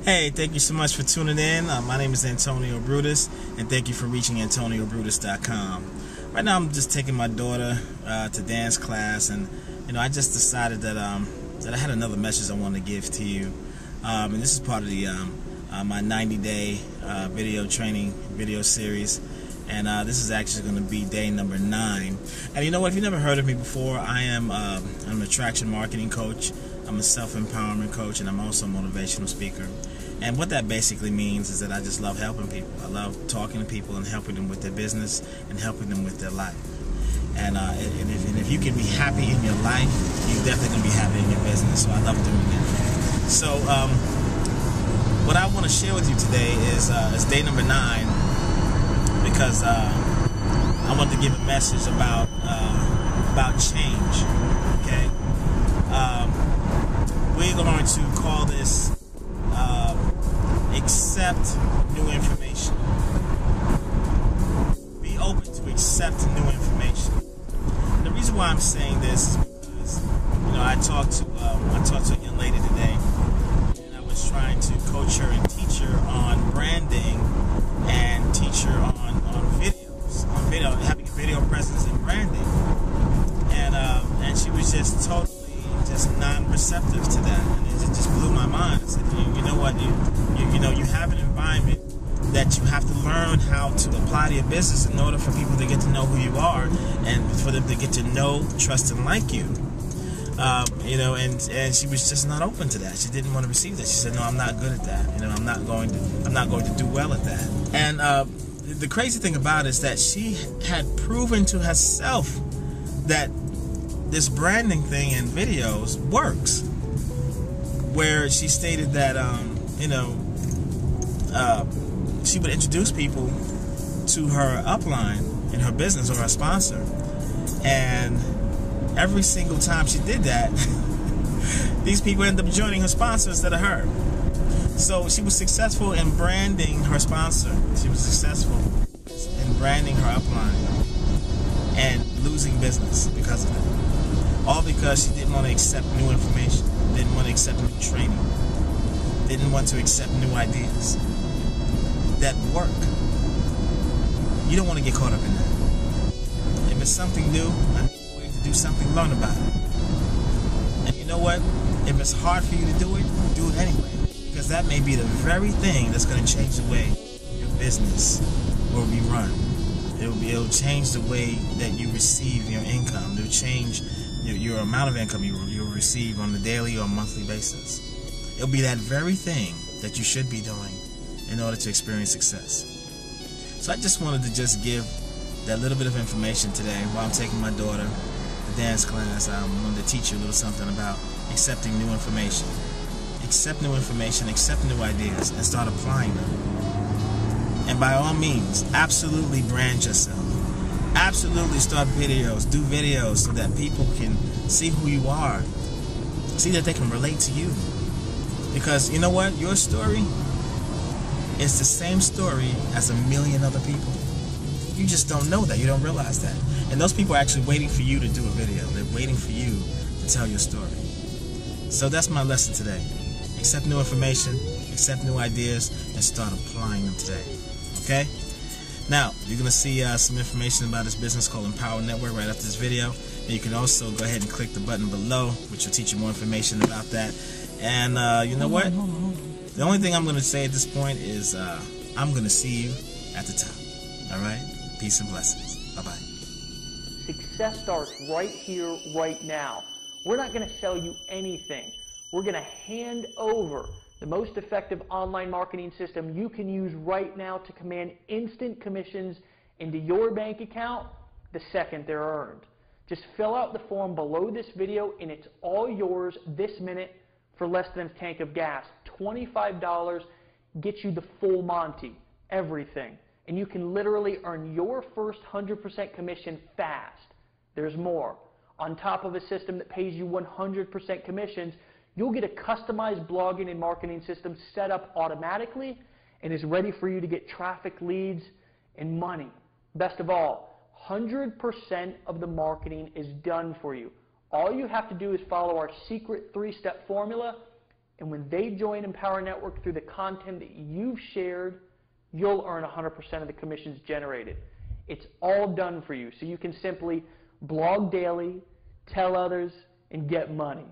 Hey, thank you so much for tuning in. My name is Antonio Brutus, and thank you for reaching AntonioBrutus.com. Right now, I'm just taking my daughter to dance class, and I just decided that I had another message I wanted to give to you, and this is part of the my 90-day video training video series, and this is actually going to be day number 9. And you know what? If you've never heard of me before, I'm an attraction marketing coach. I'm a self-empowerment coach, and I'm also a motivational speaker. And what that basically means is that I just love helping people. I love talking to people and helping them with their business and helping them with their life. And if you can be happy in your life, you're definitely going to be happy in your business. So I love doing that. So what I want to share with you today is day number 9, because I want to give a message about change. Okay. We're going to call this accept new information. Be open to accept new information. And the reason why I'm saying this is because I talked to a young lady today, and I was trying to coach her and teach her on branding and teach her on video, having a video presence and branding, and she was just totally non-receptive to that, and it just blew my mind. I said, you know what, you have an environment that you have to learn how to apply to your business in order for people to get to know who you are and for them to get to know, trust, and like you. And she was just not open to that. She didn't want to receive that. She said, no, I'm not good at that. I'm not going to do well at that. And the crazy thing about it is that she had proven to herself that this branding thing in videos works, where she stated that she would introduce people to her upline in her business or her sponsor, and every single time she did that, these people ended up joining her sponsor instead of her. So she was successful in branding her sponsor. She was successful in branding her upline and losing business because of it. All because she didn't want to accept new information, didn't want to accept new training, didn't want to accept new ideas that work. You don't want to get caught up in that. If it's something new, a new way to do something, learn about it. And you know what? If it's hard for you to do it anyway, because that may be the very thing that's going to change the way your business will be run. It'll change the way that you receive your income. It'll change your amount of income you'll receive on a daily or monthly basis. It'll be that very thing that you should be doing in order to experience success. So I just wanted to just give that little bit of information today while I'm taking my daughter to dance class. I wanted to teach you a little something about accepting new information. Accept new information, accept new ideas, and start applying them. And by all means, absolutely brand yourself. Absolutely start videos, do videos so that people can see who you are, see that they can relate to you. Because you know what? Your story is the same story as a million other people. You just don't know that. You don't realize that. And those people are actually waiting for you to do a video. They're waiting for you to tell your story. So that's my lesson today. Accept new information, accept new ideas, and start applying them today. Okay? Now, you're going to see some information about this business called Empower Network right after this video. And you can also go ahead and click the button below, which will teach you more information about that. And you know what? The only thing I'm going to say at this point is I'm going to see you at the top. All right? Peace and blessings. Bye-bye. Success starts right here, right now. We're not going to sell you anything. We're going to hand over the most effective online marketing system you can use right now to command instant commissions into your bank account the second they're earned. Just fill out the form below this video and it's all yours this minute for less than a tank of gas. $25 gets you the full Monty, everything. And you can literally earn your first 100% commission fast. There's more. On top of a system that pays you 100% commissions, you'll get a customized blogging and marketing system set up automatically and is ready for you to get traffic, leads, and money. Best of all, 100% of the marketing is done for you. All you have to do is follow our secret 3-step formula And when they join Empower Network through the content that you've shared, you'll earn 100% of the commissions generated. It's all done for you, so you can simply blog daily, tell others, and get money.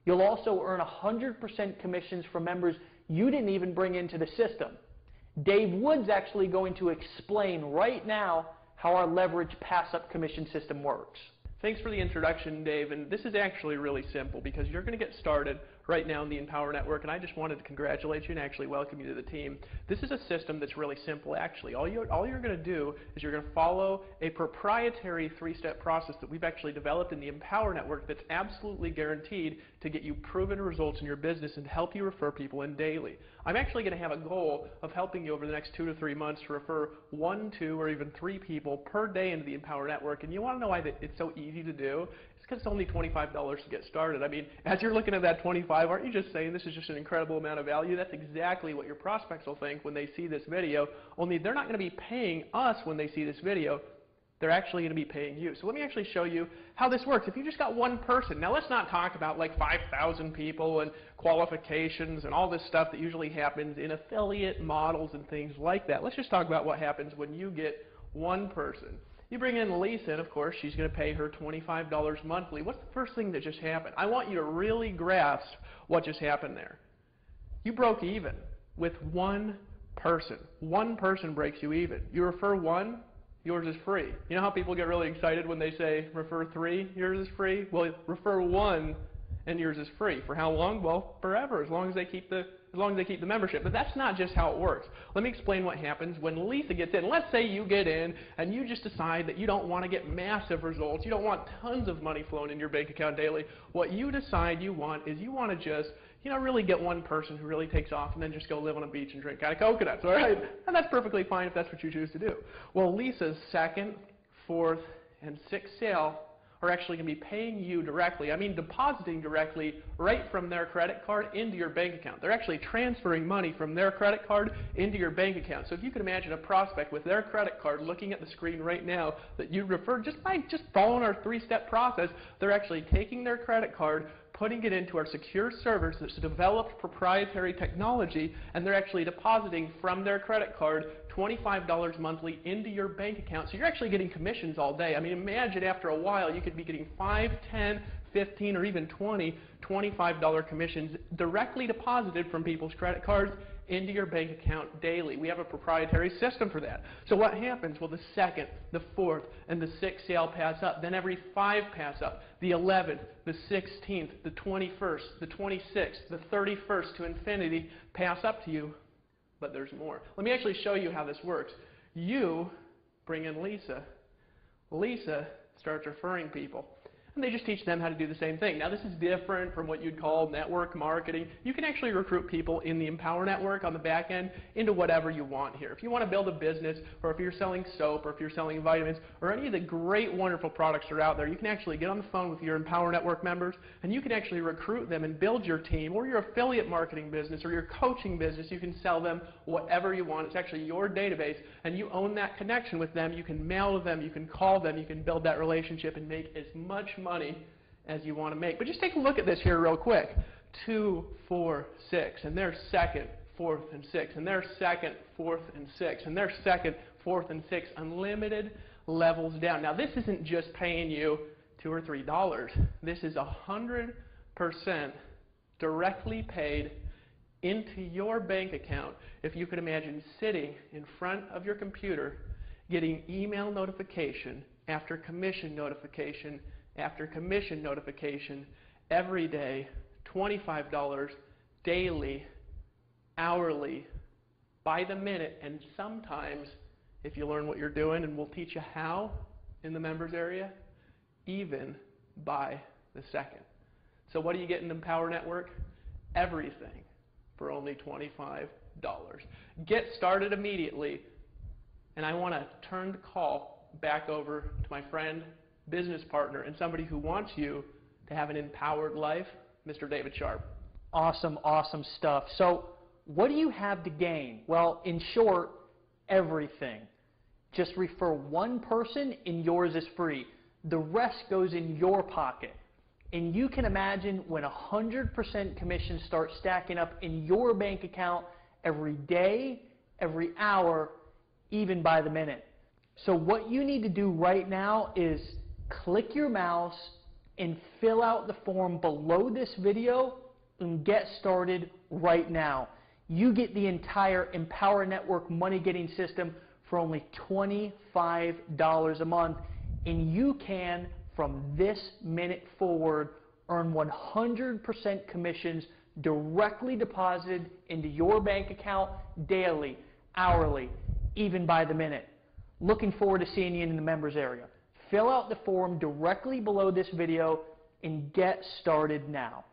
You'll also earn 100% commissions from members you didn't even bring into the system. Dave Wood's actually going to explain right now how our leverage pass-up commission system works. Thanks for the introduction, Dave, and this is actually really simple because you're going to get started right now in the Empower Network, and I just wanted to congratulate you and actually welcome you to the team. This is a system that's really simple, actually. All you're going to do is you're going to follow a proprietary three-step process that we've actually developed in the Empower Network that's absolutely guaranteed to get you proven results in your business and help you refer people in daily. I'm actually going to have a goal of helping you over the next 2 to 3 months to refer 1, 2, or even 3 people per day into the Empower Network, and you want to know why it's so easy to do? It's because it's only $25 to get started. I mean, as you're looking at that 25, aren't you just saying this is just an incredible amount of value? That's exactly what your prospects will think when they see this video, only they're not going to be paying us when they see this video. They're actually going to be paying you. So let me actually show you how this works. If you just got one person, now let's not talk about like 5,000 people and qualifications and all this stuff that usually happens in affiliate models and things like that. Let's just talk about what happens when you get one person. You bring in Lisa, and of course, she's going to pay her $25 monthly. What's the first thing that just happened? I want you to really grasp what just happened there. You broke even with one person. One person breaks you even. You refer one, yours is free. You know how people get really excited when they say refer 3, yours is free? Well, refer 1 and yours is free. For how long? Well, forever, as long as they keep the membership. But that's not just how it works. Let me explain what happens when Lisa gets in. Let's say you get in and you just decide that you don't want to get massive results. You don't want tons of money flowing in your bank account daily. What you decide you want is you want to just really get one person who really takes off and then just go live on a beach and drink out of coconuts, all right? And that's perfectly fine if that's what you choose to do. Well, Lisa's 2nd, 4th, and 6th sale are actually going to be paying you directly. I mean, depositing directly right from their credit card into your bank account. They're actually transferring money from their credit card into your bank account. So if you can imagine a prospect with their credit card looking at the screen right now that you referred just by following our 3-step process, they're actually taking their credit card, putting it into our secure servers that's developed proprietary technology, and they're actually depositing from their credit card $25 monthly into your bank account. So you're actually getting commissions all day. I mean, imagine after a while you could be getting 5, 10, 15, or even 20 $25 commissions directly deposited from people's credit cards into your bank account daily. We have a proprietary system for that. So what happens? Well, the 2nd, the 4th, and the 6th sale pass up. Then every 5 pass up. The 11th, the 16th, the 21st, the 26th, the 31st to infinity pass up to you. But there's more. Let me actually show you how this works. You bring in Lisa. Lisa starts referring people. And they just teach them how to do the same thing. Now, this is different from what you'd call network marketing. You can actually recruit people in the Empower Network on the back end into whatever you want here. If you want to build a business, or if you're selling soap, or if you're selling vitamins, or any of the great, wonderful products that are out there, you can actually get on the phone with your Empower Network members, and you can actually recruit them and build your team, or your affiliate marketing business, or your coaching business. You can sell them whatever you want. It's actually your database, and you own that connection with them. You can mail them, you can call them, you can build that relationship and make as much money as you want to make. But just take a look at this here real quick. 2, 4, 6, and there's 2nd, 4th, and 6th, and there's 2nd, 4th, and 6th, and there's 2nd, 4th, and 6th, unlimited levels down. Now, this isn't just paying you $2 or $3. This is 100% directly paid into your bank account. If you could imagine sitting in front of your computer, getting email notification after commission notification after commission notification every day, $25 daily, hourly, by the minute, and sometimes, if you learn what you're doing, and we'll teach you how in the members area, even by the second. So what do you get in the Empower Network? Everything for only $25. Get started immediately, and I want to turn the call back over to my friend, business partner, and somebody who wants you to have an empowered life, Mr. David Sharp. Awesome, awesome stuff. So what do you have to gain? Well, in short, everything. Just refer one person and yours is free. The rest goes in your pocket. And you can imagine when 100% commissions start stacking up in your bank account every day, every hour, even by the minute. So what you need to do right now is click your mouse and fill out the form below this video and get started right now. You get the entire Empower Network money getting system for only $25 a month, and you can, from this minute forward, earn 100% commissions directly deposited into your bank account daily, hourly, even by the minute. Looking forward to seeing you in the members area. Fill out the form directly below this video and get started now.